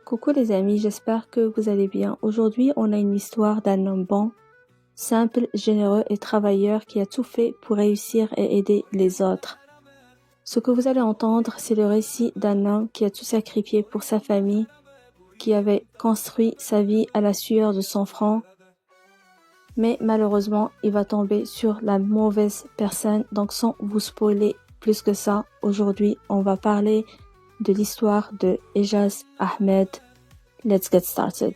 Coucou les amis, j'espère que vous allez bien. Aujourd'hui, on a une histoire d'un homme bon, simple, généreux et travailleur qui a tout fait pour réussir et aider les autres. Ce que vous allez entendre, c'est le récit d'un homme qui a tout sacrifié pour sa famille, qui avait construit sa vie à la sueur de son front, mais malheureusement, il va tomber sur la mauvaise personne. Donc sans vous spoiler plus que ça, aujourd'hui, on va parler de l'histoire de Ejaz Ahmed. Let's get started.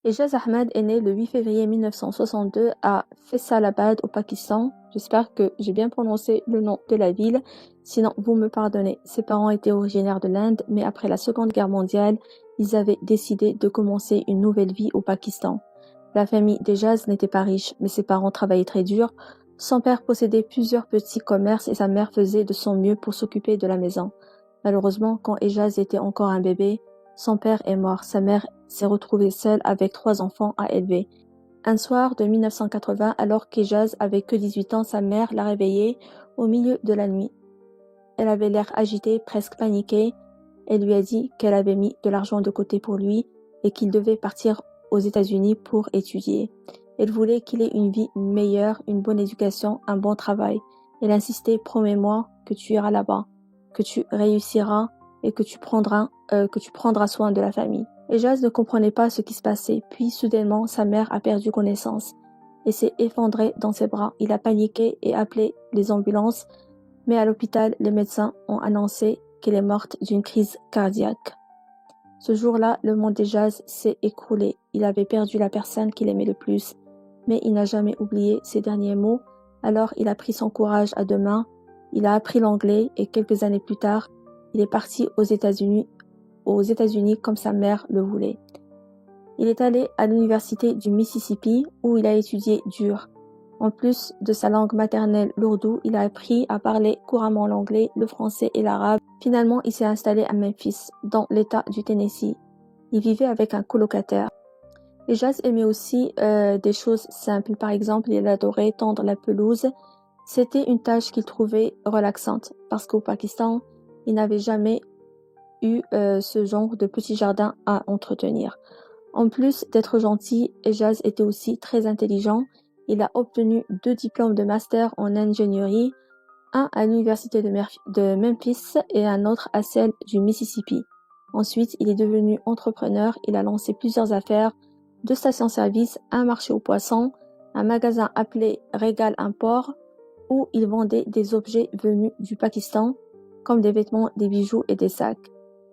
Ejaz Ahmed est né le 8 février 1962 à Faisalabad au Pakistan. J'espère que j'ai bien prononcé le nom de la ville, sinon vous me pardonnez. Ses parents étaient originaires de l'Inde, mais après la Seconde Guerre mondiale, ils avaient décidé de commencer une nouvelle vie au Pakistan. La famille d'Ejaz n'était pas riche, mais ses parents travaillaient très dur. Son père possédait plusieurs petits commerces et sa mère faisait de son mieux pour s'occuper de la maison. Malheureusement, quand Ejaz était encore un bébé, son père est mort. Sa mère s'est retrouvée seule avec 3 enfants à élever. Un soir de 1980, alors qu'Ejaz avait que 18 ans, sa mère l'a réveillée au milieu de la nuit. Elle avait l'air agitée, presque paniquée. Elle lui a dit qu'elle avait mis de l'argent de côté pour lui et qu'il devait partir aux États-Unis pour étudier. Elle voulait qu'il ait une vie meilleure, une bonne éducation, un bon travail. Elle insistait: promets-moi que tu iras là-bas, que tu réussiras et que tu prendras soin de la famille. Ejaz ne comprenait pas ce qui se passait. Puis soudainement, sa mère a perdu connaissance et s'est effondrée dans ses bras. Il a paniqué et appelé les ambulances, mais à l'hôpital, les médecins ont annoncé qu'elle est morte d'une crise cardiaque. Ce jour-là, le monde d'Ejaz s'est écroulé. Il avait perdu la personne qu'il aimait le plus, mais il n'a jamais oublié ses derniers mots. Alors il a pris son courage à deux mains. Il a appris l'anglais et quelques années plus tard, il est parti aux États-Unis comme sa mère le voulait. Il est allé à l'université du Mississippi où il a étudié dur. En plus de sa langue maternelle, l'ourdou, il a appris à parler couramment l'anglais, le français et l'arabe. Finalement, il s'est installé à Memphis, dans l'État du Tennessee. Il vivait avec un colocataire. Ejaz aimait aussi des choses simples. Par exemple, il adorait tondre la pelouse. C'était une tâche qu'il trouvait relaxante parce qu'au Pakistan, il n'avait jamais eu ce genre de petit jardin à entretenir. En plus d'être gentil, Ejaz était aussi très intelligent. Il a obtenu 2 diplômes de master en ingénierie, un à l'université de Memphis et un autre à celle du Mississippi. Ensuite, il est devenu entrepreneur. Il a lancé plusieurs affaires, 2 stations-service, un marché aux poissons, un magasin appelé Regal Import où il vendait des objets venus du Pakistan, comme des vêtements, des bijoux et des sacs.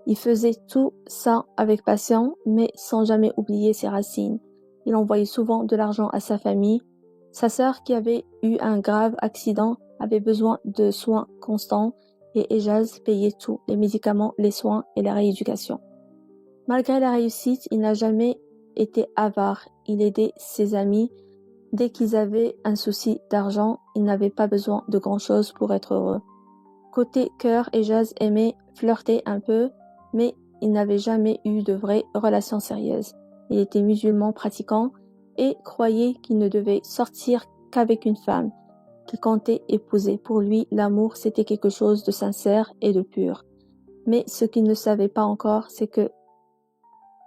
Il faisait tout ça avec passion, mais sans jamais oublier ses racines. Il envoyait souvent de l'argent à sa famille. Sa sœur, qui avait eu un grave accident, avait besoin de soins constants et Ejaz payait tout, les médicaments, les soins et la rééducation. Malgré la réussite, il n'a jamais été avare. Il aidait ses amis. Dès qu'ils avaient un souci d'argent, il n'avait pas besoin de grand-chose pour être heureux. Côté cœur, Ejaz aimait flirter un peu, mais il n'avait jamais eu de vraies relations sérieuses. Il était musulman pratiquant et croyait qu'il ne devait sortir qu'avec une femme qu'il comptait épouser. Pour lui, l'amour, c'était quelque chose de sincère et de pur. Mais ce qu'il ne savait pas encore, c'est que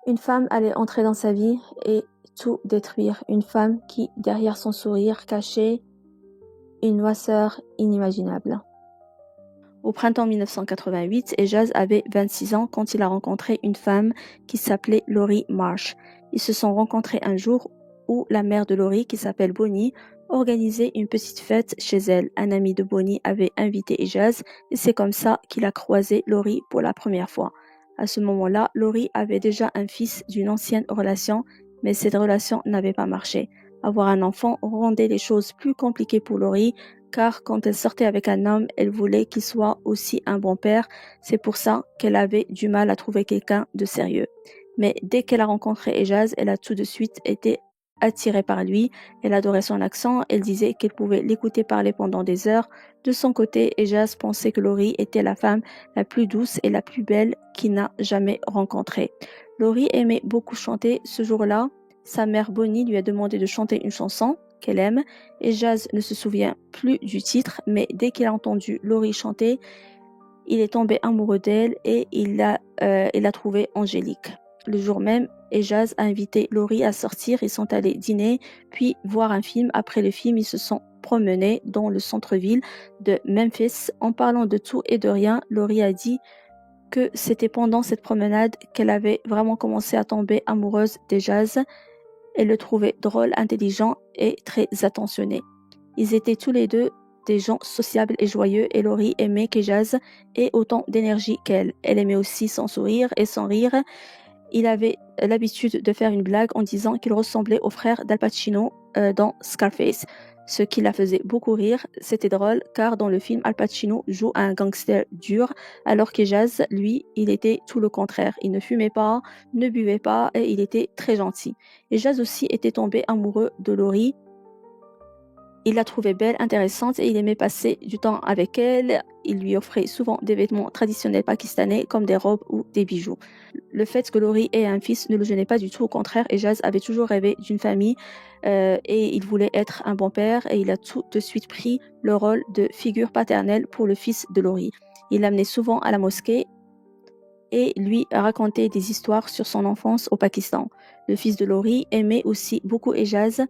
une femme allait entrer dans sa vie et tout détruire. Une femme qui, derrière son sourire, cachait une noirceur inimaginable. Au printemps 1988, Ejaz avait 26 ans quand il a rencontré une femme qui s'appelait Laurie Marsh. Ils se sont rencontrés un jour où la mère de Laurie, qui s'appelle Bonnie, organisait une petite fête chez elle. Un ami de Bonnie avait invité Ejaz et c'est comme ça qu'il a croisé Laurie pour la première fois. À ce moment-là, Laurie avait déjà un fils d'une ancienne relation, mais cette relation n'avait pas marché. Avoir un enfant rendait les choses plus compliquées pour Laurie, car quand elle sortait avec un homme, elle voulait qu'il soit aussi un bon père. C'est pour ça qu'elle avait du mal à trouver quelqu'un de sérieux. Mais dès qu'elle a rencontré Ejaz, elle a tout de suite été attirée par lui. Elle adorait son accent, elle disait qu'elle pouvait l'écouter parler pendant des heures. De son côté, Ejaz pensait que Laurie était la femme la plus douce et la plus belle qu'il n'a jamais rencontrée. Laurie aimait beaucoup chanter. Ce jour-là, sa mère Bonnie lui a demandé de chanter une chanson qu'elle aime. Ejaz ne se souvient plus du titre, mais dès qu'il a entendu Laurie chanter, il est tombé amoureux d'elle et il l'a trouvée angélique. Le jour même, Ejaz a invité Laurie à sortir. Ils sont allés dîner, puis voir un film. Après le film, ils se sont promenés dans le centre-ville de Memphis. En parlant de tout et de rien, Laurie a dit que c'était pendant cette promenade qu'elle avait vraiment commencé à tomber amoureuse d'Ejaz. Elle le trouvait drôle, intelligent et très attentionné. Ils étaient tous les deux des gens sociables et joyeux et Laurie aimait qu'Ejaz ait autant d'énergie qu'elle. Elle aimait aussi son sourire et son rire. Il avait l'habitude de faire une blague en disant qu'il ressemblait au frère d'Al Pacino dans Scarface, ce qui la faisait beaucoup rire. C'était drôle car dans le film, Al Pacino joue un gangster dur alors qu'Ejaz, lui, il était tout le contraire. Il ne fumait pas, ne buvait pas et il était très gentil. Ejaz aussi était tombé amoureux de Laurie. Il la trouvait belle, intéressante et il aimait passer du temps avec elle. Il lui offrait souvent des vêtements traditionnels pakistanais comme des robes ou des bijoux. Le fait que Laurie ait un fils ne le gênait pas du tout, au contraire, Ejaz avait toujours rêvé d'une famille et il voulait être un bon père et il a tout de suite pris le rôle de figure paternelle pour le fils de Laurie. Il l'amenait souvent à la mosquée et lui racontait des histoires sur son enfance au Pakistan. Le fils de Laurie aimait aussi beaucoup Ejaz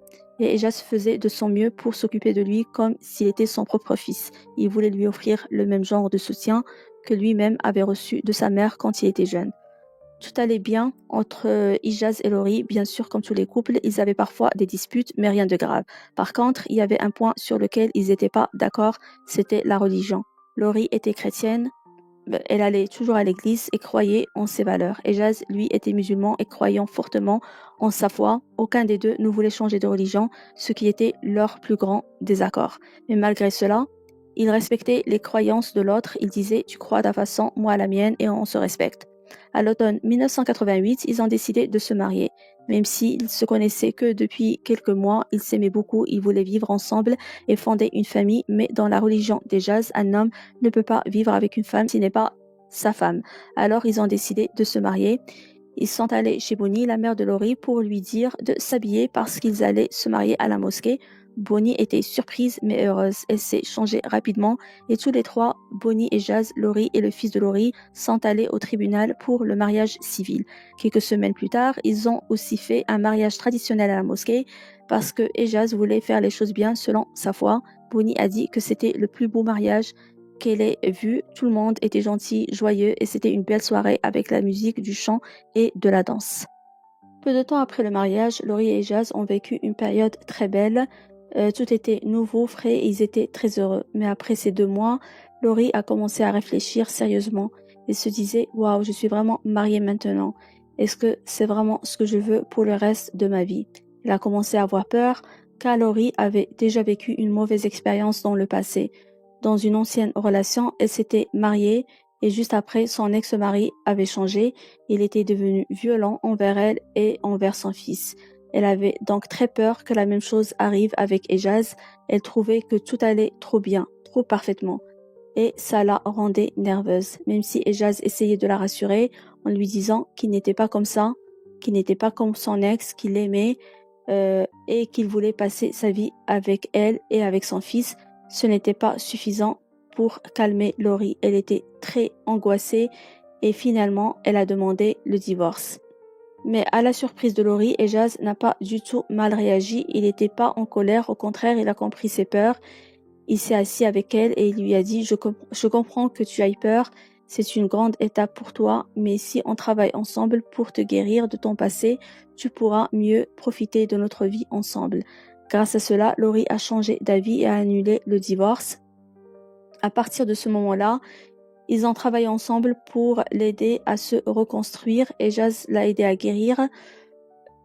et Ejaz faisait de son mieux pour s'occuper de lui comme s'il était son propre fils. Il voulait lui offrir le même genre de soutien que lui-même avait reçu de sa mère quand il était jeune. Tout allait bien entre Ejaz et Laurie, bien sûr comme tous les couples, ils avaient parfois des disputes mais rien de grave. Par contre, il y avait un point sur lequel ils n'étaient pas d'accord, c'était la religion. Laurie était chrétienne, elle allait toujours à l'église et croyait en ses valeurs. Ejaz, lui, était musulman et croyant fortement en sa foi. Aucun des deux ne voulait changer de religion, ce qui était leur plus grand désaccord. Mais malgré cela, ils respectaient les croyances de l'autre. Ils disaient « tu crois à ta façon, moi à la mienne » et on se respecte. À l'automne 1988, ils ont décidé de se marier. Même s'ils se connaissaient que depuis quelques mois, ils s'aimaient beaucoup, ils voulaient vivre ensemble et fonder une famille, mais dans la religion d'Ejaz, un homme ne peut pas vivre avec une femme s'il n'est pas sa femme. Alors ils ont décidé de se marier. Ils sont allés chez Bonnie, la mère de Laurie, pour lui dire de s'habiller parce qu'ils allaient se marier à la mosquée. Bonnie était surprise mais heureuse. Elle s'est changée rapidement et tous les trois, Bonnie et Ejaz, Laurie et le fils de Laurie, sont allés au tribunal pour le mariage civil. Quelques semaines plus tard, ils ont aussi fait un mariage traditionnel à la mosquée parce que Ejaz voulait faire les choses bien selon sa foi. Bonnie a dit que c'était le plus beau mariage qu'elle ait vu. Tout le monde était gentil, joyeux et c'était une belle soirée avec la musique, du chant et de la danse. Peu de temps après le mariage, Laurie et Ejaz ont vécu une période très belle. Tout était nouveau, frais et ils étaient très heureux. Mais après ces 2 mois, Laurie a commencé à réfléchir sérieusement et se disait « Waouh, je suis vraiment mariée maintenant. Est-ce que c'est vraiment ce que je veux pour le reste de ma vie ?» Elle a commencé à avoir peur car Laurie avait déjà vécu une mauvaise expérience dans le passé. Dans une ancienne relation, elle s'était mariée et juste après, son ex-mari avait changé. Il était devenu violent envers elle et envers son fils. Elle avait donc très peur que la même chose arrive avec Ejaz. Elle trouvait que tout allait trop bien, trop parfaitement. Et ça la rendait nerveuse, même si Ejaz essayait de la rassurer en lui disant qu'il n'était pas comme ça, qu'il n'était pas comme son ex, qu'il l'aimait et qu'il voulait passer sa vie avec elle et avec son fils. Ce n'était pas suffisant pour calmer Laurie. Elle était très angoissée et finalement, elle a demandé le divorce. Mais à la surprise de Laurie, Ejaz n'a pas du tout mal réagi. Il n'était pas en colère, au contraire, il a compris ses peurs. Il s'est assis avec elle et il lui a dit « Je comprends que tu ailles peur, c'est une grande étape pour toi, mais si on travaille ensemble pour te guérir de ton passé, tu pourras mieux profiter de notre vie ensemble. » Grâce à cela, Laurie a changé d'avis et a annulé le divorce. À partir de ce moment-là, ils ont travaillé ensemble pour l'aider à se reconstruire. Ejaz l'a aidé à guérir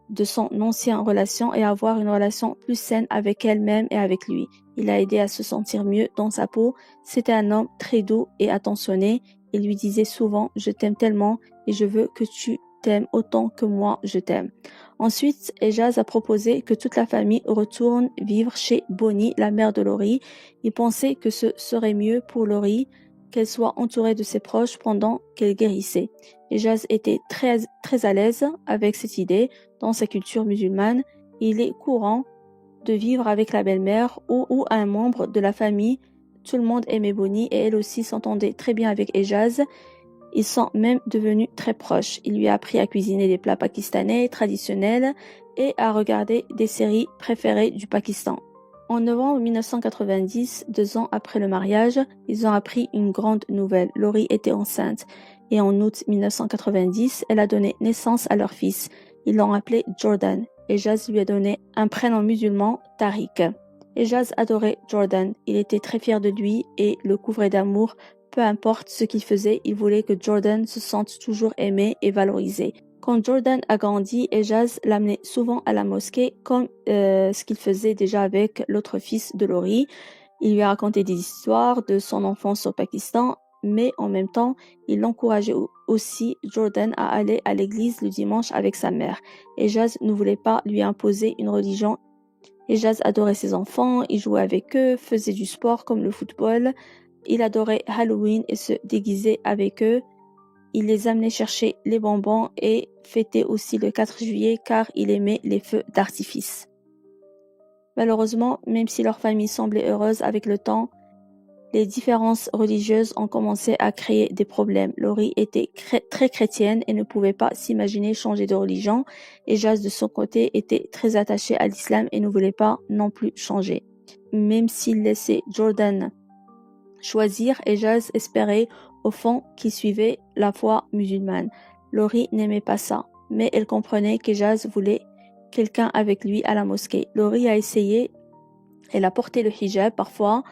de son ancienne relation et à avoir une relation plus saine avec elle-même et avec lui. Il l'a aidé à se sentir mieux dans sa peau. C'était un homme très doux et attentionné. Il lui disait souvent « Je t'aime tellement et je veux que tu t'aime autant que moi je t'aime. Ensuite, Ejaz a proposé que toute la famille retourne vivre chez Bonnie, la mère de Laurie. Il pensait que ce serait mieux pour Laurie qu'elle soit entourée de ses proches pendant qu'elle guérissait. Ejaz était très à l'aise avec cette idée. Dans sa culture musulmane, il est courant de vivre avec la belle-mère ou un membre de la famille. Tout le monde aimait Bonnie et elle aussi s'entendait très bien avec Ejaz. Ils sont même devenus très proches. Il lui a appris à cuisiner des plats pakistanais traditionnels et à regarder des séries préférées du Pakistan. En novembre 1990, 2 ans après le mariage, ils ont appris une grande nouvelle. Laurie était enceinte et en août 1990, elle a donné naissance à leur fils. Ils l'ont appelé Jordan. Ejaz lui a donné un prénom musulman, Tariq. Ejaz adorait Jordan. Il était très fier de lui et le couvrait d'amour. Peu importe ce qu'il faisait, il voulait que Jordan se sente toujours aimé et valorisé. Quand Jordan a grandi, Ejaz l'amenait souvent à la mosquée, comme ce qu'il faisait déjà avec l'autre fils de Laurie. Il lui a raconté des histoires de son enfance au Pakistan, mais en même temps, il encourageait aussi Jordan à aller à l'église le dimanche avec sa mère. Ejaz ne voulait pas lui imposer une religion. Ejaz adorait ses enfants, il jouait avec eux, faisait du sport comme le football. Il adorait Halloween et se déguisait avec eux. Il les amenait chercher les bonbons et fêtait aussi le 4 juillet car il aimait les feux d'artifice. Malheureusement, même si leur famille semblait heureuse avec le temps, les différences religieuses ont commencé à créer des problèmes. Laurie était très chrétienne et ne pouvait pas s'imaginer changer de religion. Ejaz, de son côté, était très attaché à l'islam et ne voulait pas non plus changer. Même s'il laissait Jordan choisir, Ejaz espérait au fond qu'il suivait la foi musulmane. Laurie n'aimait pas ça, mais elle comprenait qu'Ejaz voulait quelqu'un avec lui à la mosquée. Laurie a essayé, elle a porté le hijab parfois,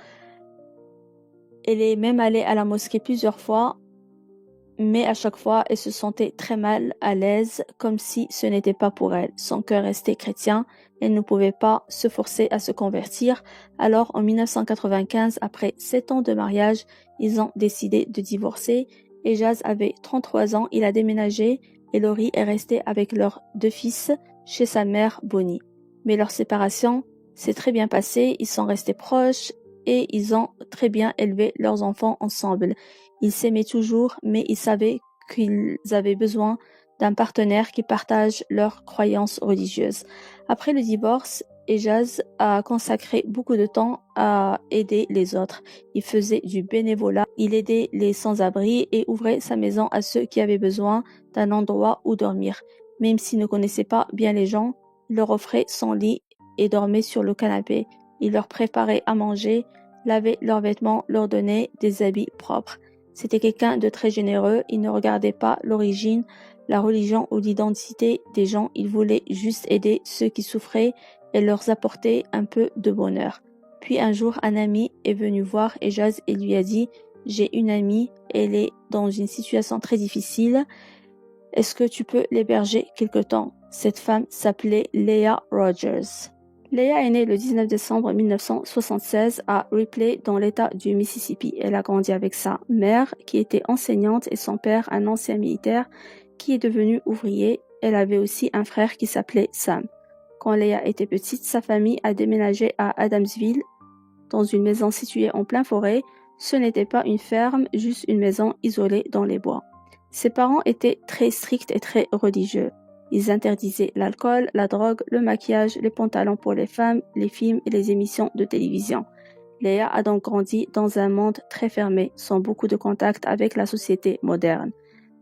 elle est même allée à la mosquée plusieurs fois, mais à chaque fois, elle se sentait très mal à l'aise, comme si ce n'était pas pour elle. Son cœur restait chrétien, elle ne pouvait pas se forcer à se convertir. Alors, en 1995, après 7 ans de mariage, ils ont décidé de divorcer. Ejaz avait 33 ans, il a déménagé et Laurie est restée avec leurs 2 fils chez sa mère Bonnie. Mais leur séparation s'est très bien passée, ils sont restés proches et ils ont très bien élevé leurs enfants ensemble. Ils s'aimaient toujours, mais ils savaient qu'ils avaient besoin d'un partenaire qui partage leurs croyances religieuses. Après le divorce, Ejaz a consacré beaucoup de temps à aider les autres. Il faisait du bénévolat, il aidait les sans-abri et ouvrait sa maison à ceux qui avaient besoin d'un endroit où dormir. Même s'il ne connaissait pas bien les gens, il leur offrait son lit et dormait sur le canapé. Il leur préparait à manger, lavait leurs vêtements, leur donnait des habits propres. C'était quelqu'un de très généreux, il ne regardait pas l'origine, la religion ou l'identité des gens, il voulait juste aider ceux qui souffraient et leur apporter un peu de bonheur. Puis un jour, un ami est venu voir Ejaz et lui a dit « J'ai une amie, elle est dans une situation très difficile, est-ce que tu peux l'héberger quelque temps ?» Cette femme s'appelait Leah Rogers. Leah est née le 19 décembre 1976 à Ripley dans l'État du Mississippi. Elle a grandi avec sa mère qui était enseignante et son père un ancien militaire qui est devenu ouvrier. Elle avait aussi un frère qui s'appelait Sam. Quand Leah était petite, sa famille a déménagé à Adamsville dans une maison située en plein forêt. Ce n'était pas une ferme, juste une maison isolée dans les bois. Ses parents étaient très stricts et très religieux. Ils interdisaient l'alcool, la drogue, le maquillage, les pantalons pour les femmes, les films et les émissions de télévision. Leah a donc grandi dans un monde très fermé, sans beaucoup de contact avec la société moderne.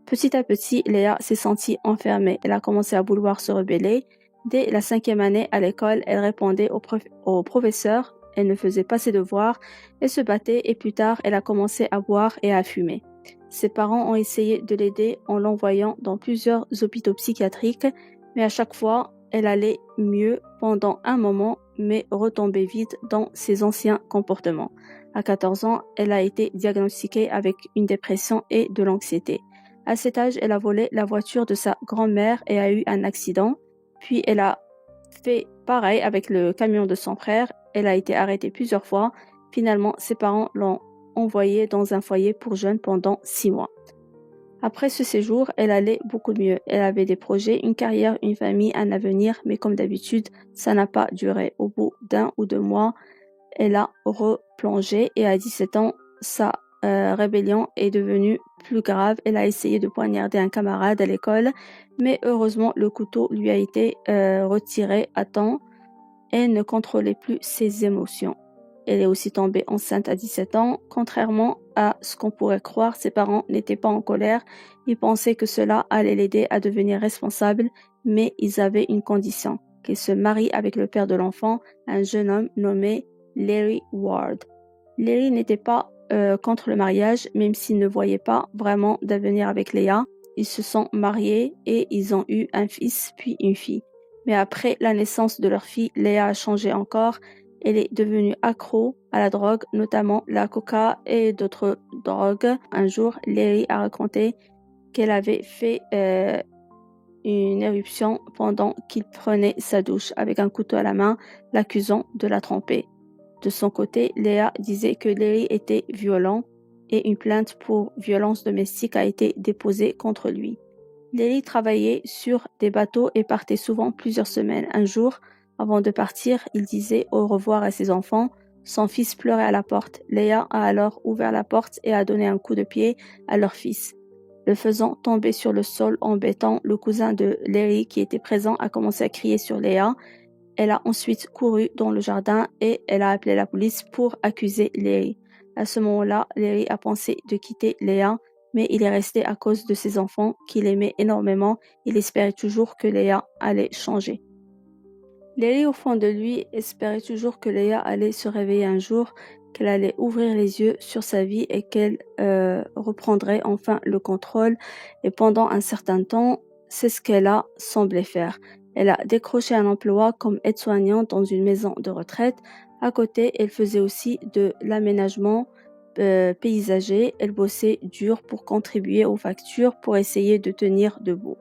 Petit à petit, Leah s'est sentie enfermée. Elle a commencé à vouloir se rebeller. Dès la 5e année à l'école, elle répondait au professeur, elle ne faisait pas ses devoirs, elle se battait et plus tard, elle a commencé à boire et à fumer. Ses parents ont essayé de l'aider en l'envoyant dans plusieurs hôpitaux psychiatriques, mais à chaque fois, elle allait mieux pendant un moment, mais retombait vite dans ses anciens comportements. À 14 ans, elle a été diagnostiquée avec une dépression et de l'anxiété. À cet âge, elle a volé la voiture de sa grand-mère et a eu un accident. Puis elle a fait pareil avec le camion de son frère. Elle a été arrêtée plusieurs fois. Finalement, ses parents l'ont envoyée dans un foyer pour jeunes pendant 6 mois. Après ce séjour, elle allait beaucoup mieux. Elle avait des projets, une carrière, une famille, un avenir, mais comme d'habitude, ça n'a pas duré. Au bout d'1 ou 2 mois, elle a replongé et à 17 ans, sa rébellion est devenue plus grave. Elle a essayé de poignarder un camarade à l'école, mais heureusement, le couteau lui a été retiré à temps. Elle ne contrôlait plus ses émotions. Elle est aussi tombée enceinte à 17 ans. Contrairement à ce qu'on pourrait croire, ses parents n'étaient pas en colère. Ils pensaient que cela allait l'aider à devenir responsable, mais ils avaient une condition, qu'elle se marie avec le père de l'enfant, un jeune homme nommé Larry Ward. Larry n'était pas contre le mariage, même s'il ne voyait pas vraiment d'avenir avec Léa. Ils se sont mariés et ils ont eu un fils puis une fille. Mais après la naissance de leur fille, Léa a changé encore. Elle est devenue accro à la drogue, notamment la coca et d'autres drogues. Un jour, Larry a raconté qu'elle avait fait une éruption pendant qu'il prenait sa douche avec un couteau à la main, l'accusant de la tromper. De son côté, Léa disait que Larry était violent et une plainte pour violence domestique a été déposée contre lui. Larry travaillait sur des bateaux et partait souvent plusieurs semaines. Un jour, avant de partir, il disait au revoir à ses enfants. Son fils pleurait à la porte. Léa a alors ouvert la porte et a donné un coup de pied à leur fils, le faisant tomber sur le sol en béton. Le cousin de Larry, qui était présent, a commencé à crier sur Léa. Elle a ensuite couru dans le jardin et elle a appelé la police pour accuser Larry. À ce moment-là, Larry a pensé de quitter Léa, mais il est resté à cause de ses enfants qu'il aimait énormément. Il espérait toujours que Léa allait changer. Larry, au fond de lui, espérait toujours que Léa allait se réveiller un jour, qu'elle allait ouvrir les yeux sur sa vie et qu'elle reprendrait enfin le contrôle. Et pendant un certain temps, c'est ce qu'elle a semblé faire. Elle a décroché un emploi comme aide-soignante dans une maison de retraite. À côté, elle faisait aussi de l'aménagement paysager. Elle bossait dur pour contribuer aux factures, pour essayer de tenir debout.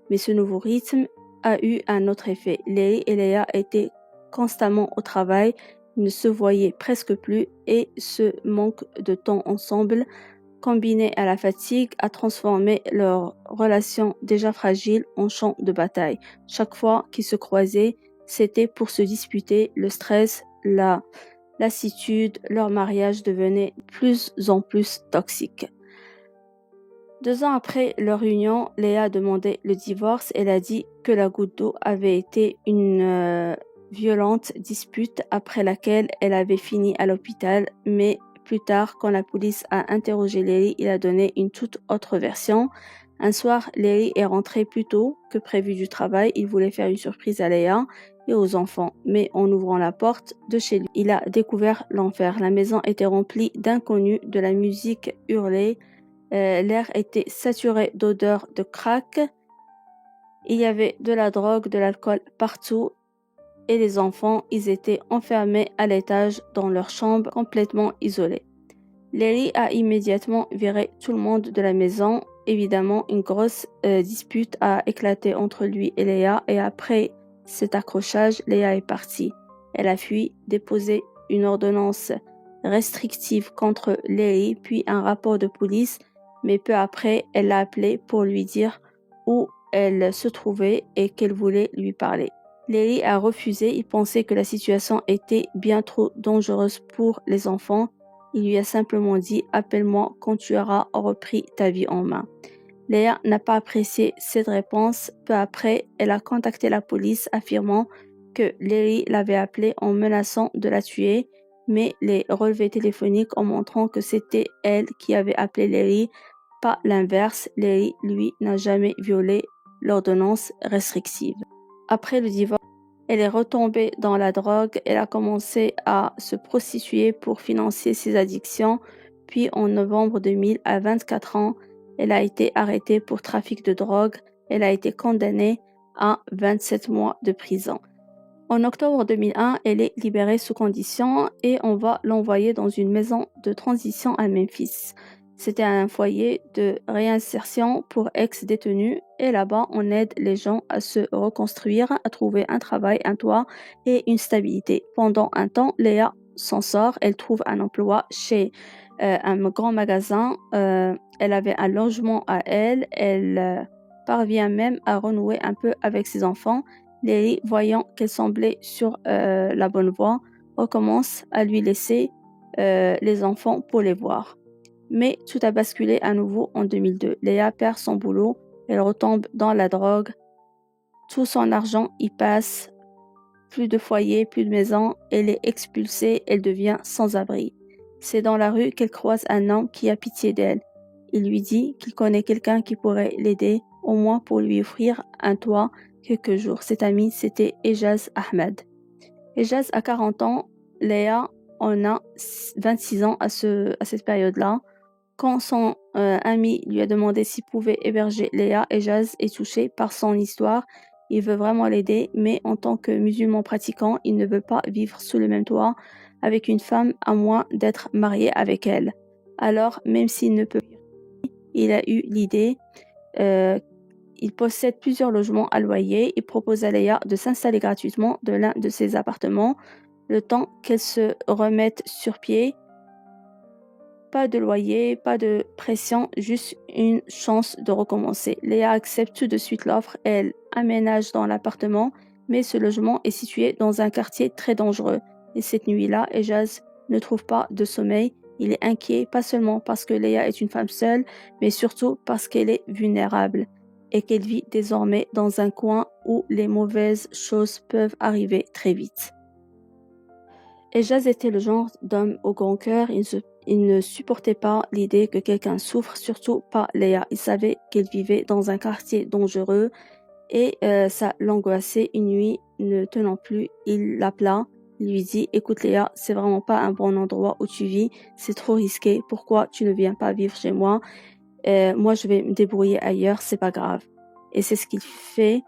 Mais ce nouveau rythme a eu un autre effet. Larry et Léa étaient constamment au travail, ils ne se voyaient presque plus et ce manque de temps ensemble, combiné à la fatigue, a transformé leur relation déjà fragile en champ de bataille. Chaque fois qu'ils se croisaient, c'était pour se disputer. Le stress, la lassitude, leur mariage devenait de plus en plus toxique. 2 ans après leur union, Léa a demandé le divorce. Elle a dit que la goutte d'eau avait été une violente dispute après laquelle elle avait fini à l'hôpital, mais plus tard, quand la police a interrogé Larry, il a donné une toute autre version. Un soir, Larry est rentré plus tôt que prévu du travail. Il voulait faire une surprise à Léa et aux enfants, mais en ouvrant la porte de chez lui, il a découvert l'enfer. La maison était remplie d'inconnus, de la musique hurlée. L'air était saturé d'odeurs de crack. Il y avait de la drogue, de l'alcool partout. Et les enfants, ils étaient enfermés à l'étage dans leur chambre, complètement isolés. Larry a immédiatement viré tout le monde de la maison. Évidemment, une grosse dispute a éclaté entre lui et Léa. Et après cet accrochage, Léa est partie. Elle a fui, déposé une ordonnance restrictive contre Larry, puis un rapport de police. Mais peu après, elle l'a appelé pour lui dire où elle se trouvait et qu'elle voulait lui parler. Larry a refusé. Il pensait que la situation était bien trop dangereuse pour les enfants. Il lui a simplement dit « Appelle-moi quand tu auras repris ta vie en main ». Léa n'a pas apprécié cette réponse. Peu après, elle a contacté la police affirmant que Larry l'avait appelée en menaçant de la tuer, mais les relevés téléphoniques en montrant que c'était elle qui avait appelé Larry, pas l'inverse. Larry, lui, n'a jamais violé l'ordonnance restrictive. Après le divorce, elle est retombée dans la drogue. Elle a commencé à se prostituer pour financer ses addictions. Puis en novembre 2000, à 24 ans, elle a été arrêtée pour trafic de drogue. Elle a été condamnée à 27 mois de prison. En octobre 2001, elle est libérée sous condition et on va l'envoyer dans une maison de transition à Memphis. C'était un foyer de réinsertion pour ex-détenus et là-bas, on aide les gens à se reconstruire, à trouver un travail, un toit et une stabilité. Pendant un temps, Léa s'en sort. Elle trouve un emploi chez un grand magasin. Elle avait un logement à elle. Elle parvient même à renouer un peu avec ses enfants. Lily, voyant qu'elle semblait sur la bonne voie, recommence à lui laisser les enfants pour les voir. Mais tout a basculé à nouveau en 2002. Léa perd son boulot. Elle retombe dans la drogue. Tout son argent y passe. Plus de foyer, plus de maison. Elle est expulsée. Elle devient sans-abri. C'est dans la rue qu'elle croise un homme qui a pitié d'elle. Il lui dit qu'il connaît quelqu'un qui pourrait l'aider, au moins pour lui offrir un toit quelques jours. Cet ami, c'était Ejaz Ahmed. Ejaz a 40 ans. Léa en a 26 ans à cette période-là. Quand son ami lui a demandé s'il pouvait héberger Léa, Ejaz est touché par son histoire. Il veut vraiment l'aider, mais en tant que musulman pratiquant, il ne veut pas vivre sous le même toit avec une femme à moins d'être marié avec elle. Alors, même s'il ne peut pas, il a eu l'idée. Il possède plusieurs logements à loyer. Il propose à Léa de s'installer gratuitement de l'un de ses appartements, le temps qu'elle se remette sur pied. Pas de loyer, pas de pression, juste une chance de recommencer. Léa accepte tout de suite l'offre. Elle aménage dans l'appartement, mais ce logement est situé dans un quartier très dangereux. Et cette nuit-là, Ejaz ne trouve pas de sommeil. Il est inquiet, pas seulement parce que Léa est une femme seule, mais surtout parce qu'elle est vulnérable et qu'elle vit désormais dans un coin où les mauvaises choses peuvent arriver très vite. Ejaz était le genre d'homme au grand cœur. Il ne supportait pas l'idée que quelqu'un souffre, surtout pas Léa. Il savait qu'elle vivait dans un quartier dangereux et ça l'angoissait. Une nuit, ne tenant plus, il l'appela. Il lui dit « Écoute Léa, c'est vraiment pas un bon endroit où tu vis. C'est trop risqué. Pourquoi tu ne viens pas vivre chez moi? Moi, je vais me débrouiller ailleurs. C'est pas grave. » Et c'est ce qu'il fait.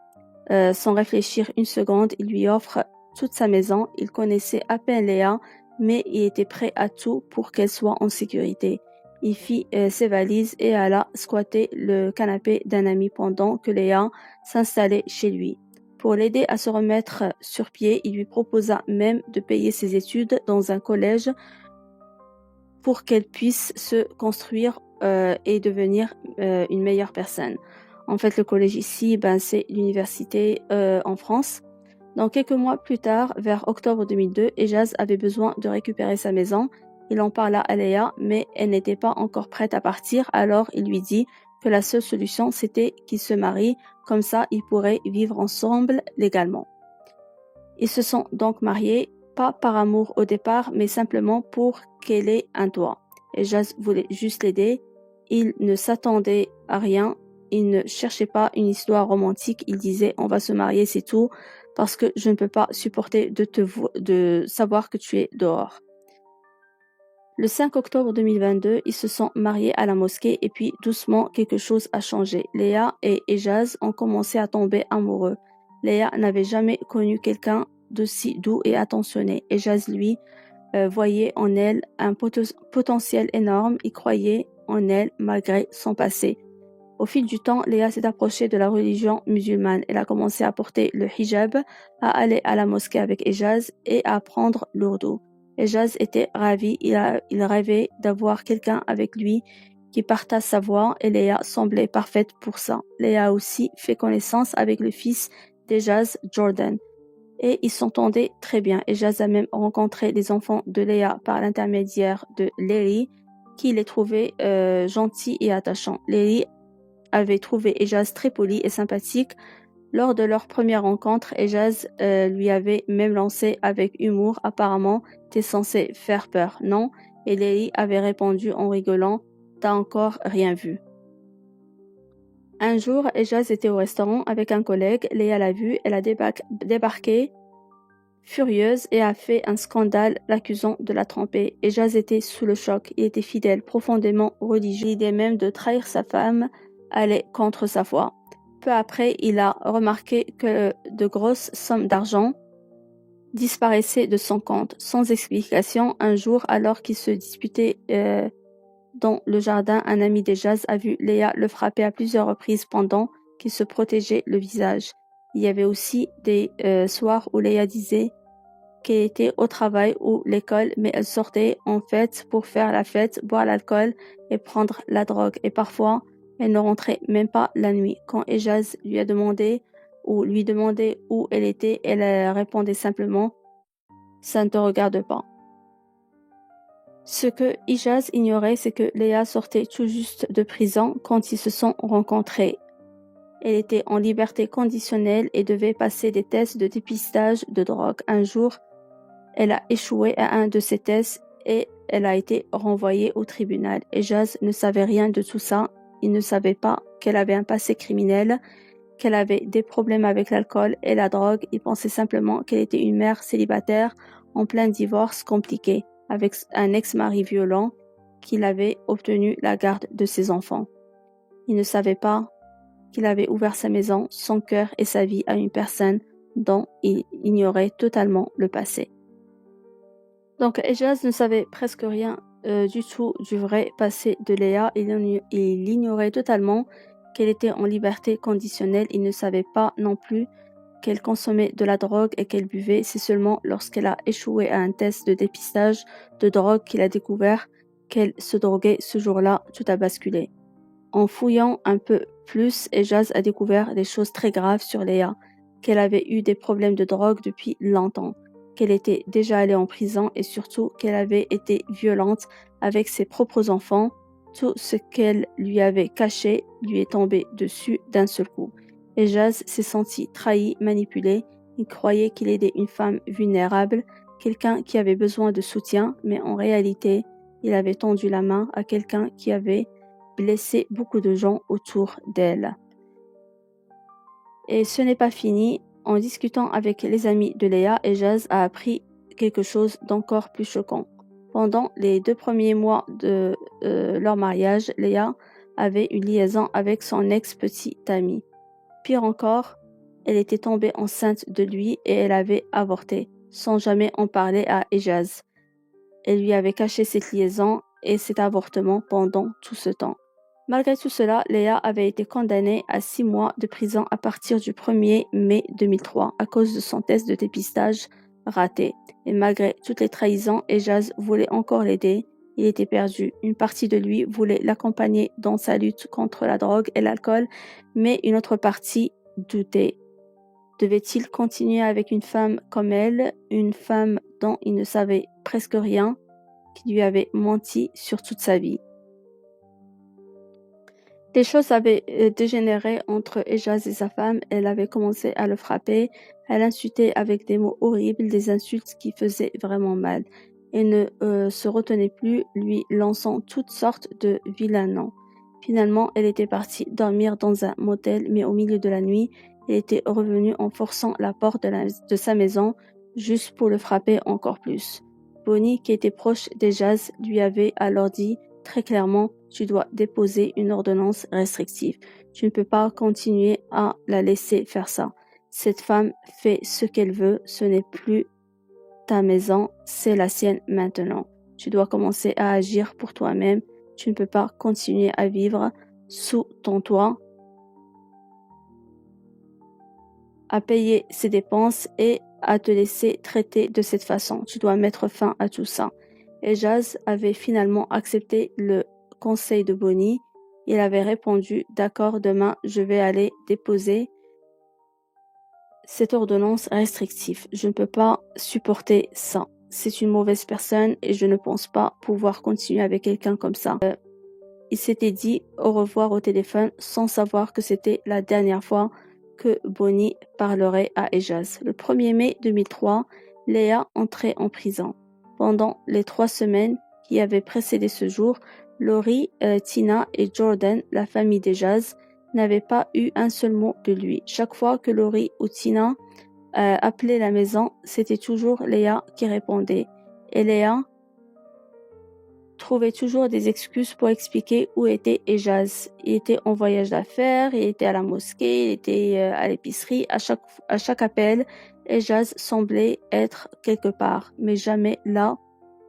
Sans réfléchir une seconde, il lui offre toute sa maison. Il connaissait à peine Léa, mais il était prêt à tout pour qu'elle soit en sécurité. Il fit ses valises et alla squatter le canapé d'un ami pendant que Léa s'installait chez lui. Pour l'aider à se remettre sur pied, il lui proposa même de payer ses études dans un collège pour qu'elle puisse se construire et devenir une meilleure personne. En fait, le collège ici, c'est l'université en France. Donc, quelques mois plus tard, vers octobre 2002, Ejaz avait besoin de récupérer sa maison. Il en parla à Léa, mais elle n'était pas encore prête à partir. Alors, il lui dit que la seule solution, c'était qu'ils se marient. Comme ça, ils pourraient vivre ensemble légalement. Ils se sont donc mariés, pas par amour au départ, mais simplement pour qu'elle ait un toit. Ejaz voulait juste l'aider. Il ne s'attendait à rien. Il ne cherchait pas une histoire romantique. Il disait, on va se marier, c'est tout, parce que je ne peux pas supporter de savoir que tu es dehors. Le 5 octobre 2022, ils se sont mariés à la mosquée et puis doucement quelque chose a changé. Léa et Ejaz ont commencé à tomber amoureux. Léa n'avait jamais connu quelqu'un d'aussi doux et attentionné. Ejaz, lui, voyait en elle un potentiel énorme. Il croyait en elle malgré son passé. Au fil du temps, Léa s'est approchée de la religion musulmane. Elle a commencé à porter le hijab, à aller à la mosquée avec Ejaz et à apprendre l'ourdou. Ejaz était ravi. Il rêvait d'avoir quelqu'un avec lui qui partage sa voix et Léa semblait parfaite pour ça. Léa a aussi fait connaissance avec le fils d'Ejaz, Jordan. Et ils s'entendaient très bien. Ejaz a même rencontré les enfants de Léa par l'intermédiaire de Lily, qui les trouvait gentils et attachants. Lily avait trouvé Ejaz très poli et sympathique. Lors de leur première rencontre, Ejaz lui avait même lancé avec humour « Apparemment, t'es censé faire peur, non ?» Et Lily avait répondu en rigolant « T'as encore rien vu ?» Un jour, Ejaz était au restaurant avec un collègue. Léa l'a vu, elle a débarqué furieuse et a fait un scandale l'accusant de la tromper. Ejaz était sous le choc, il était fidèle, profondément religieux. L'idée même de trahir sa femme allait contre sa foi. Peu après, il a remarqué que de grosses sommes d'argent disparaissaient de son compte, sans explication. Un jour, alors qu'il se disputait dans le jardin, un ami d'Ejaz a vu Léa le frapper à plusieurs reprises pendant qu'il se protégeait le visage. Il y avait aussi des soirs où Léa disait qu'elle était au travail ou l'école, mais elle sortait en fait pour faire la fête, boire l'alcool et prendre la drogue. Et parfois, elle ne rentrait même pas la nuit. Quand Ejaz lui demandait où elle était, elle répondait simplement « ça ne te regarde pas ». Ce que Ijaz ignorait, c'est que Léa sortait tout juste de prison quand ils se sont rencontrés. Elle était en liberté conditionnelle et devait passer des tests de dépistage de drogue. Un jour, elle a échoué à un de ces tests et elle a été renvoyée au tribunal. Ejaz ne savait rien de tout ça. Il ne savait pas qu'elle avait un passé criminel, qu'elle avait des problèmes avec l'alcool et la drogue. Il pensait simplement qu'elle était une mère célibataire en plein divorce compliqué, avec un ex-mari violent qu'il avait obtenu la garde de ses enfants. Il ne savait pas qu'il avait ouvert sa maison, son cœur et sa vie à une personne dont il ignorait totalement le passé. Donc Ejaz ne savait presque rien du tout du vrai passé de Léa. Il ignorait totalement qu'elle était en liberté conditionnelle. Il ne savait pas non plus qu'elle consommait de la drogue et qu'elle buvait. C'est seulement lorsqu'elle a échoué à un test de dépistage de drogue qu'il a découvert qu'elle se droguait ce jour-là. Tout a basculé. En fouillant un peu plus, Ejaz a découvert des choses très graves sur Léa, qu'elle avait eu des problèmes de drogue depuis longtemps, qu'elle était déjà allée en prison et surtout qu'elle avait été violente avec ses propres enfants. Tout ce qu'elle lui avait caché lui est tombé dessus d'un seul coup. Ejaz s'est senti trahi, manipulé. Il croyait qu'il aidait une femme vulnérable, quelqu'un qui avait besoin de soutien, mais en réalité, il avait tendu la main à quelqu'un qui avait blessé beaucoup de gens autour d'elle. Et ce n'est pas fini. En discutant avec les amis de Léa, Ejaz a appris quelque chose d'encore plus choquant. Pendant les 2 premiers mois de leur mariage, Léa avait une liaison avec son ex-petit ami. Pire encore, elle était tombée enceinte de lui et elle avait avorté, sans jamais en parler à Ejaz. Elle lui avait caché cette liaison et cet avortement pendant tout ce temps. Malgré tout cela, Léa avait été condamnée à 6 mois de prison à partir du 1er mai 2003 à cause de son test de dépistage raté. Et malgré toutes les trahisons, Ejaz voulait encore l'aider. Il était perdu. Une partie de lui voulait l'accompagner dans sa lutte contre la drogue et l'alcool, mais une autre partie doutait. Devait-il continuer avec une femme comme elle, une femme dont il ne savait presque rien, qui lui avait menti sur toute sa vie? Les choses avaient dégénéré entre Ejaz et sa femme. Elle avait commencé à le frapper. Elle insultait avec des mots horribles, des insultes qui faisaient vraiment mal. Elle ne se retenait plus, lui lançant toutes sortes de vilains noms. Finalement, elle était partie dormir dans un motel, mais au milieu de la nuit, elle était revenue en forçant la porte de sa maison, juste pour le frapper encore plus. Bonnie, qui était proche d'Ejaz, lui avait alors dit très clairement: tu dois déposer une ordonnance restrictive. Tu ne peux pas continuer à la laisser faire ça. Cette femme fait ce qu'elle veut, ce n'est plus ta maison, c'est la sienne maintenant. Tu dois commencer à agir pour toi-même. Tu ne peux pas continuer à vivre sous ton toit, à payer ses dépenses et à te laisser traiter de cette façon. Tu dois mettre fin à tout ça. Ejaz avait finalement accepté le conseil de Bonnie. Il avait répondu: d'accord, demain je vais aller déposer cette ordonnance restrictive. Je ne peux pas supporter ça. C'est une mauvaise personne et je ne pense pas pouvoir continuer avec quelqu'un comme ça. Il s'était dit au revoir au téléphone sans savoir que c'était la dernière fois que Bonnie parlerait à Ejaz. Le 1er mai 2003, Léa entrait en prison. Pendant les 3 semaines qui avaient précédé ce jour, Laurie, Tina et Jordan, la famille d'Ejaz, n'avaient pas eu un seul mot de lui. Chaque fois que Laurie ou Tina appelaient la maison, c'était toujours Léa qui répondait. Et Léa trouvait toujours des excuses pour expliquer où était Ejaz. Il était en voyage d'affaires, il était à la mosquée, il était à l'épicerie. À chaque appel, Ejaz semblait être quelque part, mais jamais là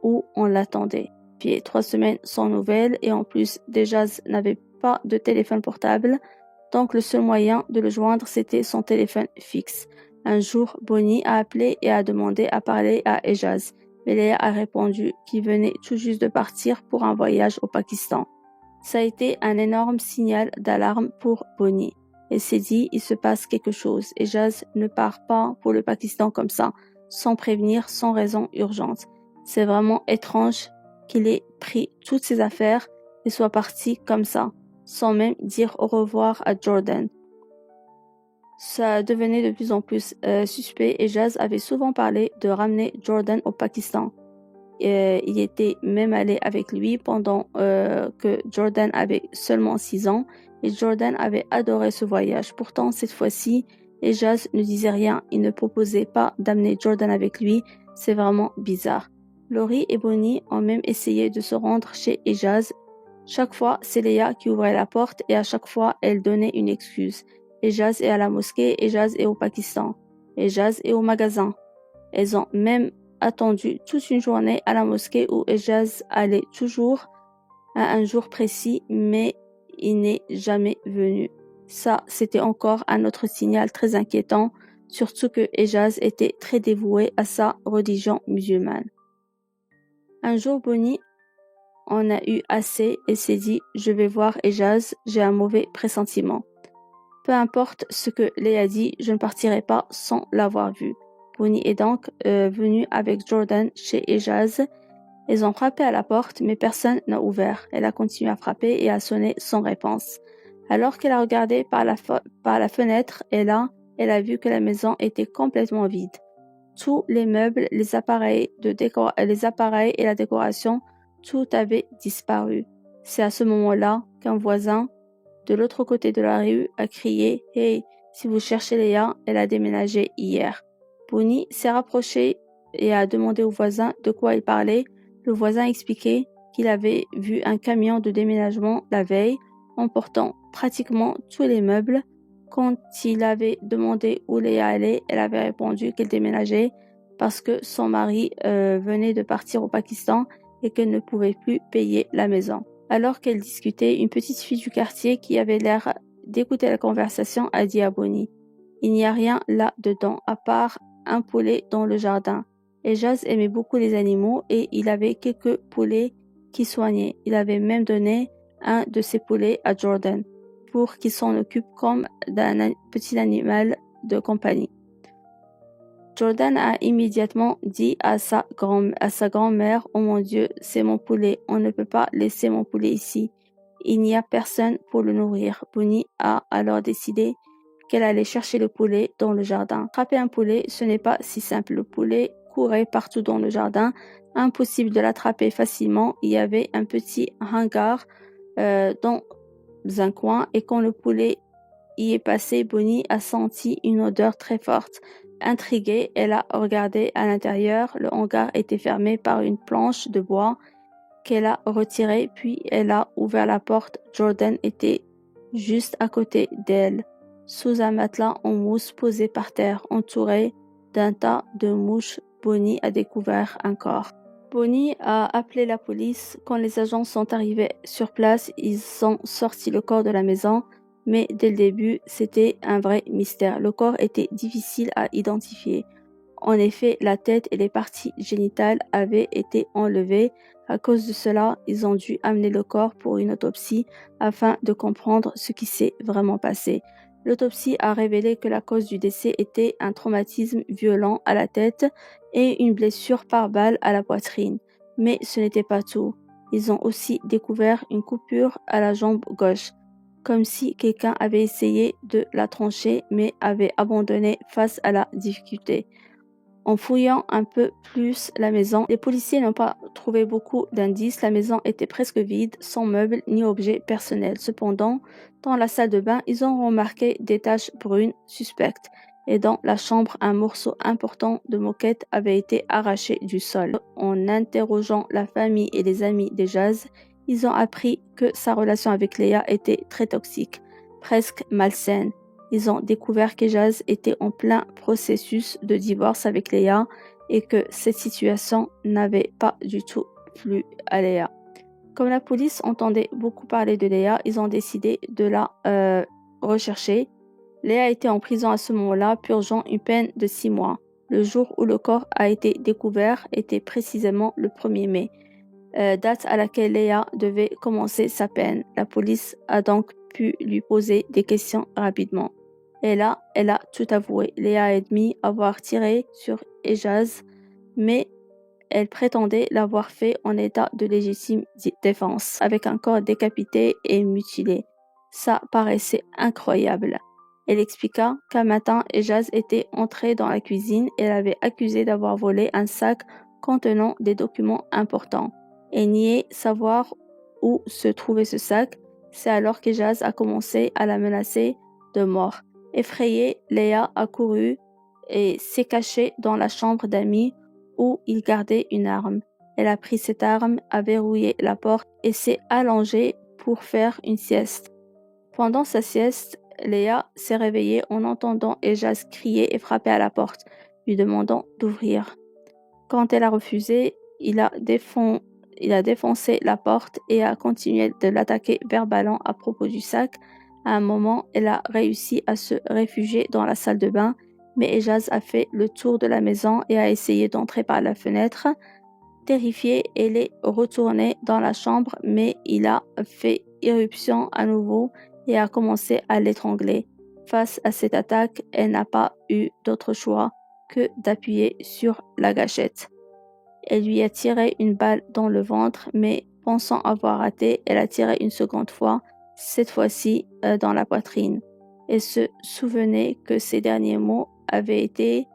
où on l'attendait. Puis 3 semaines sans nouvelles et en plus, Ejaz n'avait pas de téléphone portable, donc le seul moyen de le joindre, c'était son téléphone fixe. Un jour, Bonnie a appelé et a demandé à parler à Ejaz, mais Leia a répondu qu'il venait tout juste de partir pour un voyage au Pakistan. Ça a été un énorme signal d'alarme pour Bonnie. Elle s'est dit, il se passe quelque chose. Ejaz ne part pas pour le Pakistan comme ça, sans prévenir, sans raison urgente. C'est vraiment étrange qu'il ait pris toutes ses affaires et soit parti comme ça, sans même dire au revoir à Jordan. Ça devenait de plus en plus suspect et Ejaz avait souvent parlé de ramener Jordan au Pakistan. Il était même allé avec lui pendant que Jordan avait seulement 6 ans et Jordan avait adoré ce voyage. Pourtant, cette fois-ci, Ejaz ne disait rien. Il ne proposait pas d'amener Jordan avec lui. C'est vraiment bizarre. Laurie et Bonnie ont même essayé de se rendre chez Ejaz. Chaque fois, c'est Leia qui ouvrait la porte et à chaque fois, elle donnait une excuse. Ejaz est à la mosquée, Ejaz est au Pakistan, Ejaz est au magasin. Elles ont même attendu toute une journée à la mosquée où Ejaz allait toujours à un jour précis, mais il n'est jamais venu. Ça, c'était encore un autre signal très inquiétant, surtout que Ejaz était très dévoué à sa religion musulmane. Un jour, Bonnie en a eu assez et s'est dit « Je vais voir Ejaz, j'ai un mauvais pressentiment. » Peu importe ce que Leia dit, je ne partirai pas sans l'avoir vu. Bonnie est donc venue avec Jordan chez Ejaz. Ils ont frappé à la porte, mais personne n'a ouvert. Elle a continué à frapper et à sonner sans réponse. Alors qu'elle a regardé par la fenêtre, elle a vu que la maison était complètement vide. Tous les meubles, les appareils et la décoration, tout avait disparu. C'est à ce moment-là qu'un voisin de l'autre côté de la rue a crié « Hey, si vous cherchez Leia, elle a déménagé hier. » Bonnie s'est rapprochée et a demandé au voisin de quoi il parlait. Le voisin expliquait qu'il avait vu un camion de déménagement la veille, emportant pratiquement tous les meubles. Quand il avait demandé où Leia allait, elle avait répondu qu'elle déménageait parce que son mari venait de partir au Pakistan et qu'elle ne pouvait plus payer la maison. Alors qu'elle discutait, une petite fille du quartier qui avait l'air d'écouter la conversation a dit à Bonnie « Il n'y a rien là-dedans à part un poulet dans le jardin. » Ejaz aimait beaucoup les animaux et il avait quelques poulets qui soignaient. Il avait même donné un de ses poulets à Jordan pour qu'il s'en occupe comme d'un petit animal de compagnie. Jordan a immédiatement dit à sa grand-mère « Oh mon Dieu, c'est mon poulet, on ne peut pas laisser mon poulet ici. Il n'y a personne pour le nourrir. » Bonnie a alors décidé qu'elle allait chercher le poulet dans le jardin. Attraper un poulet, ce n'est pas si simple. Le poulet courait partout dans le jardin. Impossible de l'attraper facilement. Il y avait un petit hangar dans un coin et quand le poulet y est passé, Bonnie a senti une odeur très forte. Intriguée, elle a regardé à l'intérieur. Le hangar était fermé par une planche de bois qu'elle a retirée, puis elle a ouvert la porte. Jordan était juste à côté d'elle, sous un matelas en mousse posé par terre, entouré d'un tas de mouches. Bonnie a découvert un corps. Bonnie a appelé la police. Quand les agents sont arrivés sur place, ils ont sorti le corps de la maison. Mais dès le début, c'était un vrai mystère. Le corps était difficile à identifier. En effet, la tête et les parties génitales avaient été enlevées. À cause de cela, ils ont dû amener le corps pour une autopsie afin de comprendre ce qui s'est vraiment passé. L'autopsie a révélé que la cause du décès était un traumatisme violent à la tête et une blessure par balle à la poitrine. Mais ce n'était pas tout. Ils ont aussi découvert une coupure à la jambe gauche, comme si quelqu'un avait essayé de la trancher mais avait abandonné face à la difficulté. En fouillant un peu plus la maison, les policiers n'ont pas trouvé beaucoup d'indices. La maison était presque vide, sans meubles ni objets personnels. Cependant, dans la salle de bain, ils ont remarqué des taches brunes suspectes. Et dans la chambre, un morceau important de moquette avait été arraché du sol. En interrogeant la famille et les amis d'Ejaz, ils ont appris que sa relation avec Leia était très toxique, presque malsaine. Ils ont découvert qu'Ejaz était en plein processus de divorce avec Leia et que cette situation n'avait pas du tout plu à Leia. Comme la police entendait beaucoup parler de Leia, ils ont décidé de la rechercher Léa était en prison à ce moment-là, purgeant une peine de 6 mois. Le jour où le corps a été découvert était précisément le 1er mai, date à laquelle Léa devait commencer sa peine. La police a donc pu lui poser des questions rapidement. Et là, elle a tout avoué. Léa a admis avoir tiré sur Ejaz, mais elle prétendait l'avoir fait en état de légitime défense, avec un corps décapité et mutilé. Ça paraissait incroyable. Elle expliqua qu'un matin, Ejaz était entrée dans la cuisine et l'avait accusé d'avoir volé un sac contenant des documents importants. Elle niait savoir où se trouvait ce sac. C'est alors qu'Ejaz a commencé à la menacer de mort. Effrayée, Léa a couru et s'est cachée dans la chambre d'amis où il gardait une arme. Elle a pris cette arme, a verrouillé la porte et s'est allongée pour faire une sieste. Pendant sa sieste, Léa s'est réveillée en entendant Ejaz crier et frapper à la porte, lui demandant d'ouvrir. Quand elle a refusé, il a défoncé la porte et a continué de l'attaquer verbalement à propos du sac. À un moment, elle a réussi à se réfugier dans la salle de bain, mais Ejaz a fait le tour de la maison et a essayé d'entrer par la fenêtre. Terrifiée, elle est retournée dans la chambre, mais il a fait irruption à nouveau et a commencé à l'étrangler. Face à cette attaque, elle n'a pas eu d'autre choix que d'appuyer sur la gâchette. Elle lui a tiré une balle dans le ventre, mais pensant avoir raté, elle a tiré une seconde fois, cette fois-ci dans la poitrine. Elle se souvenait que ses derniers mots avaient été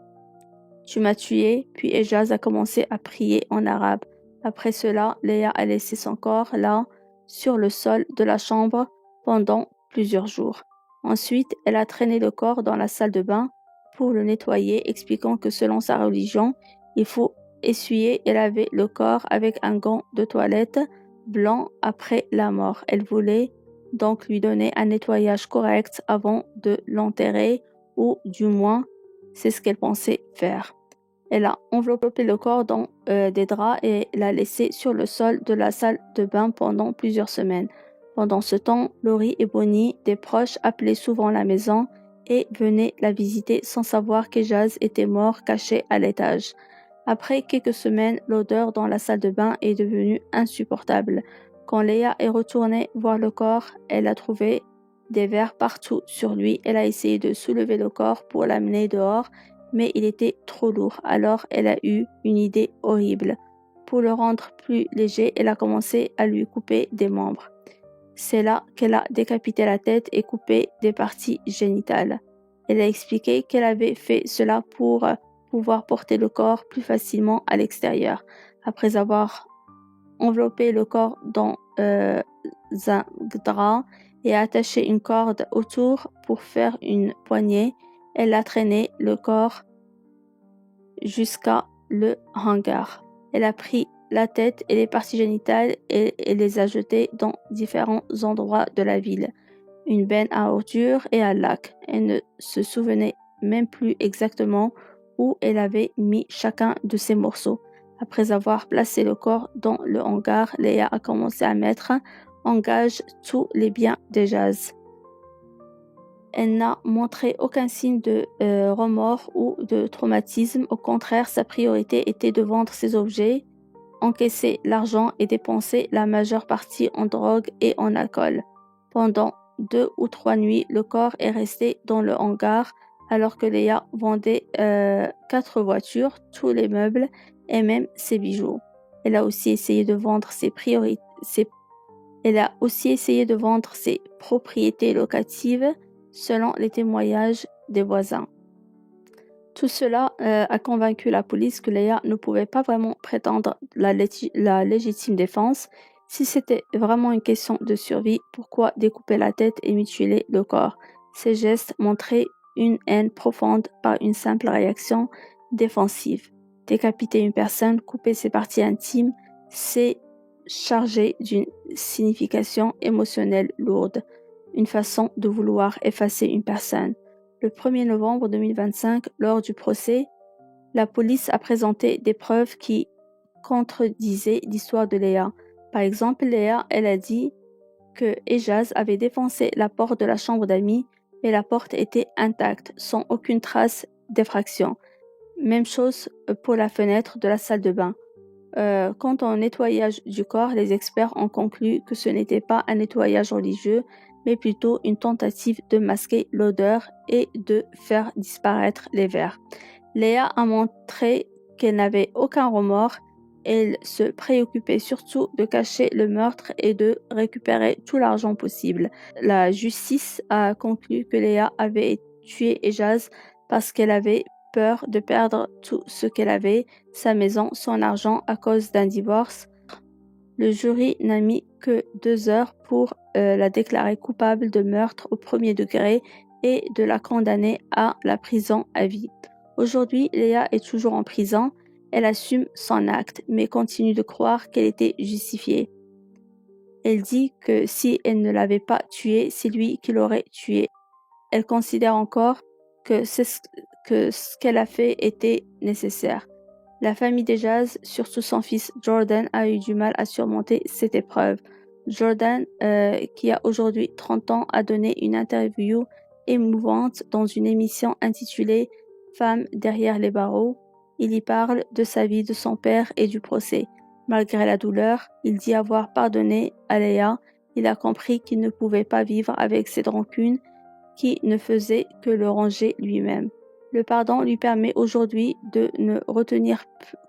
« Tu m'as tué », puis Ejaz a commencé à prier en arabe. Après cela, Léa a laissé son corps là, sur le sol de la chambre, pendant plusieurs jours. Ensuite, elle a traîné le corps dans la salle de bain pour le nettoyer, expliquant que selon sa religion, il faut essuyer et laver le corps avec un gant de toilette blanc après la mort. Elle voulait donc lui donner un nettoyage correct avant de l'enterrer, ou du moins, c'est ce qu'elle pensait faire. Elle a enveloppé le corps dans des draps et l'a laissé sur le sol de la salle de bain pendant plusieurs semaines. Pendant ce temps, Laurie et Bonnie, des proches, appelaient souvent la maison et venaient la visiter sans savoir qu'Ejaz était mort caché à l'étage. Après quelques semaines, l'odeur dans la salle de bain est devenue insupportable. Quand Léa est retournée voir le corps, elle a trouvé des vers partout sur lui. Elle a essayé de soulever le corps pour l'amener dehors, mais il était trop lourd. Alors elle a eu une idée horrible. Pour le rendre plus léger, elle a commencé à lui couper des membres. C'est là qu'elle a décapité la tête et coupé des parties génitales. Elle a expliqué qu'elle avait fait cela pour pouvoir porter le corps plus facilement à l'extérieur. Après avoir enveloppé le corps dans un drap et attaché une corde autour pour faire une poignée, elle a traîné le corps jusqu'à le hangar. Elle a pris la tête et les parties génitales et les a jetées dans différents endroits de la ville, une benne à ordures et un lac. Elle ne se souvenait même plus exactement où elle avait mis chacun de ces morceaux. Après avoir placé le corps dans le hangar, Léa a commencé à mettre en gage tous les biens d'Ejaz. Elle n'a montré aucun signe de remords ou de traumatisme. Au contraire, sa priorité était de vendre ses objets, encaisser l'argent et dépenser la majeure partie en drogue et en alcool. Pendant 2 ou 3 nuits, le corps est resté dans le hangar alors que Léa vendait 4 voitures, tous les meubles et même ses bijoux. Elle a aussi essayé de vendre ses propriétés locatives selon les témoignages des voisins. Tout cela a convaincu la police que Léa ne pouvait pas vraiment prétendre la légitime défense. Si c'était vraiment une question de survie, pourquoi découper la tête et mutiler le corps? Ces gestes montraient une haine profonde par une simple réaction défensive. Décapiter une personne, couper ses parties intimes, c'est chargé d'une signification émotionnelle lourde, une façon de vouloir effacer une personne. Le 1er novembre 2025, lors du procès, la police a présenté des preuves qui contredisaient l'histoire de Léa. Par exemple, Léa, elle a dit que Ejaz avait défoncé la porte de la chambre d'amis, et la porte était intacte, sans aucune trace d'effraction. Même chose pour la fenêtre de la salle de bain. Quant au nettoyage du corps, les experts ont conclu que ce n'était pas un nettoyage religieux, mais plutôt une tentative de masquer l'odeur et de faire disparaître les vers. Léa a montré qu'elle n'avait aucun remords. Elle se préoccupait surtout de cacher le meurtre et de récupérer tout l'argent possible. La justice a conclu que Léa avait tué Ejaz parce qu'elle avait peur de perdre tout ce qu'elle avait, sa maison, son argent à cause d'un divorce. Le jury n'a mis que 2 heures pour la déclarer coupable de meurtre au premier degré et de la condamner à la prison à vie. Aujourd'hui, Léa est toujours en prison. Elle assume son acte, mais continue de croire qu'elle était justifiée. Elle dit que si elle ne l'avait pas tué, c'est lui qui l'aurait tué. Elle considère encore que ce qu'elle a fait était nécessaire. La famille d'Ejaz, surtout son fils Jordan, a eu du mal à surmonter cette épreuve. Jordan, qui a aujourd'hui 30 ans, a donné une interview émouvante dans une émission intitulée « Femme derrière les barreaux ». Il y parle de sa vie, de son père et du procès. Malgré la douleur, il dit avoir pardonné à Léa. Il a compris qu'il ne pouvait pas vivre avec cette rancune qui ne faisait que le ranger lui-même. Le pardon lui permet aujourd'hui de ne retenir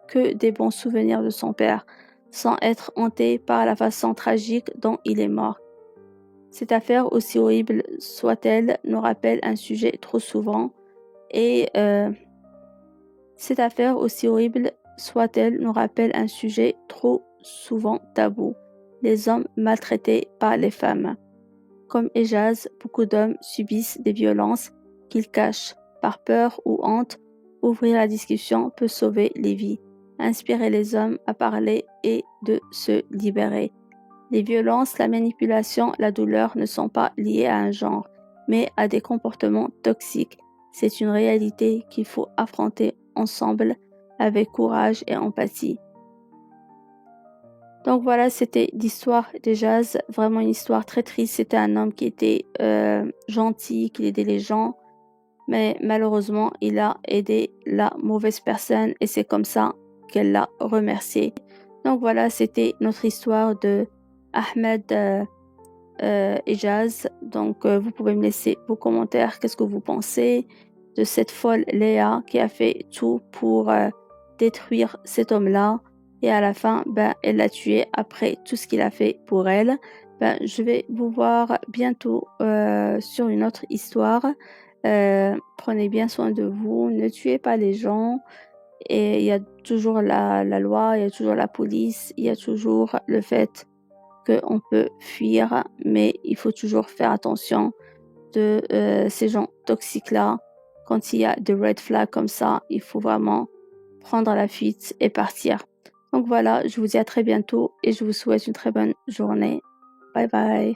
que des bons souvenirs de son père, sans être hanté par la façon tragique dont il est mort. Cette affaire, aussi horrible soit-elle, nous rappelle un sujet trop souvent tabou, les hommes maltraités par les femmes. Comme Ejaz, beaucoup d'hommes subissent des violences qu'ils cachent. Par peur ou honte, ouvrir la discussion peut sauver les vies, inspirer les hommes à parler et de se libérer. Les violences, la manipulation, la douleur ne sont pas liées à un genre, mais à des comportements toxiques. C'est une réalité qu'il faut affronter ensemble avec courage et empathie. Donc voilà, c'était l'histoire d'Ejaz, vraiment une histoire très triste. C'était un homme qui était gentil, qui aidait les gens, mais malheureusement, il a aidé la mauvaise personne et c'est comme ça qu'elle l'a remercié. Donc voilà, c'était notre histoire de Ahmed Ejaz. Donc vous pouvez me laisser vos commentaires, qu'est-ce que vous pensez de cette folle Léa qui a fait tout pour détruire cet homme-là. Et à la fin, elle l'a tué après tout ce qu'il a fait pour elle. Je vais vous voir bientôt sur une autre histoire. Prenez bien soin de vous, ne tuez pas les gens. Et il y a toujours la loi, il y a toujours la police, il y a toujours le fait qu'on peut fuir, mais il faut toujours faire attention de ces gens toxiques-là. Quand il y a des red flags comme ça, il faut vraiment prendre la fuite et partir. Donc voilà, je vous dis à très bientôt et je vous souhaite une très bonne journée. Bye bye.